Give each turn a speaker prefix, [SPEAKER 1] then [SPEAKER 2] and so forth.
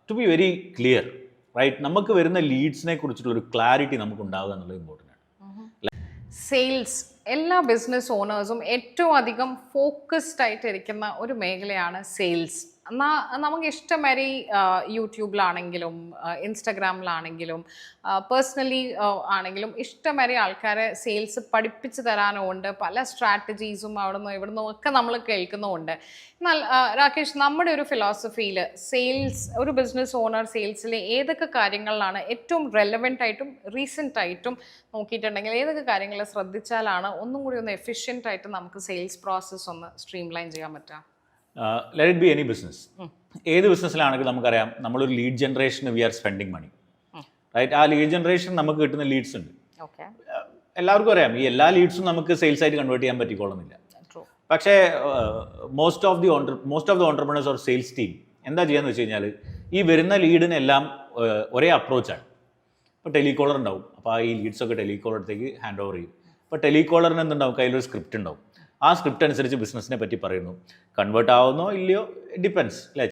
[SPEAKER 1] To be very clear right, നമുക്ക് വരുന്ന ലീഡ്സിനെ കുറിച്ചിട്ടുള്ളൊരു clarity നമുക്ക് ഉണ്ടാവുക എന്നുള്ളത് ഇമ്പോർട്ടൻ്റ് ആണ്.
[SPEAKER 2] സെയിൽസ് എല്ലാ ബിസിനസ് ഓണേഴ്സും ഏറ്റവും അധികം ഫോക്കസ്ഡ് ആയിട്ട് ഇരിക്കുന്ന ഒരു മേഖലയാണ് സെയിൽസ്. നമുക്ക് ഇഷ്ടമാതിരി യൂട്യൂബിലാണെങ്കിലും ഇൻസ്റ്റഗ്രാമിലാണെങ്കിലും പേഴ്സണലി ആണെങ്കിലും ഇഷ്ടമാതിരി ആൾക്കാരെ സെയിൽസ് പഠിപ്പിച്ച് തരാനുമുണ്ട്. പല സ്ട്രാറ്റജീസും അവിടുന്ന് ഇവിടുന്ന് ഒക്കെ നമ്മൾ കേൾക്കുന്നുമുണ്ട്. എന്നാൽ രാകേഷ്, നമ്മുടെ ഒരു ഫിലോസഫിയിൽ സെയിൽസ്, ഒരു ബിസിനസ് ഓണർ സെയിൽസിൽ ഏതൊക്കെ കാര്യങ്ങളിലാണ് ഏറ്റവും റെലവെൻ്റ് ആയിട്ടും റീസെൻ്റ് ആയിട്ടും നോക്കിയിട്ടുണ്ടെങ്കിൽ ഏതൊക്കെ കാര്യങ്ങൾ ശ്രദ്ധിച്ചാലാണ് ഒന്നും കൂടി ഒന്ന് എഫിഷ്യൻ്റ് ആയിട്ട് നമുക്ക് സെയിൽസ് പ്രോസസ്സ് ഒന്ന് സ്ട്രീം ലൈൻ ചെയ്യാൻ പറ്റുക?
[SPEAKER 1] Let it be any business. ഏത് ബിസിനസ്സിലാണെങ്കിലും നമുക്കറിയാം, നമ്മളൊരു ലീഡ് ജനറേഷന് we are spending money, right? ആ ലീഡ് ജനറേഷൻ നമുക്ക് കിട്ടുന്ന ലീഡ്സ് ഉണ്ട്. എല്ലാവർക്കും അറിയാം, ഈ എല്ലാ ലീഡ്സും നമുക്ക് സെയിൽസ് ആയിട്ട് കൺവേർട്ട് ചെയ്യാൻ പറ്റിക്കോളുന്നില്ല. പക്ഷേ most of the entrepreneurs or sales team എന്താ ചെയ്യാന്ന് വെച്ച് കഴിഞ്ഞാൽ, ഈ വരുന്ന ലീഡിനെല്ലാം ഒരേ അപ്രോച്ചാണ്. ഇപ്പോൾ ടെലികോളർ ഉണ്ടാവും, അപ്പോൾ ഈ ലീഡ്സൊക്കെ ടെലികോളറത്തേക്ക് ഹാൻഡ് ഓവർ ചെയ്യും. ഇപ്പോൾ ടെലികോളറിന് എന്തുണ്ടാവും, കയ്യിലൊരു സ്ക്രിപ്റ്റ് ഉണ്ടാവും. ആ സ്ക്രിപ്റ്റ് അനുസരിച്ച് ബിസിനസ്സിനെ പറ്റി പറയുന്നു. കൺവേർട്ട് ആവുന്നോ ഇല്ലയോ ഡിപ്പെൻസ്, അല്ലേ?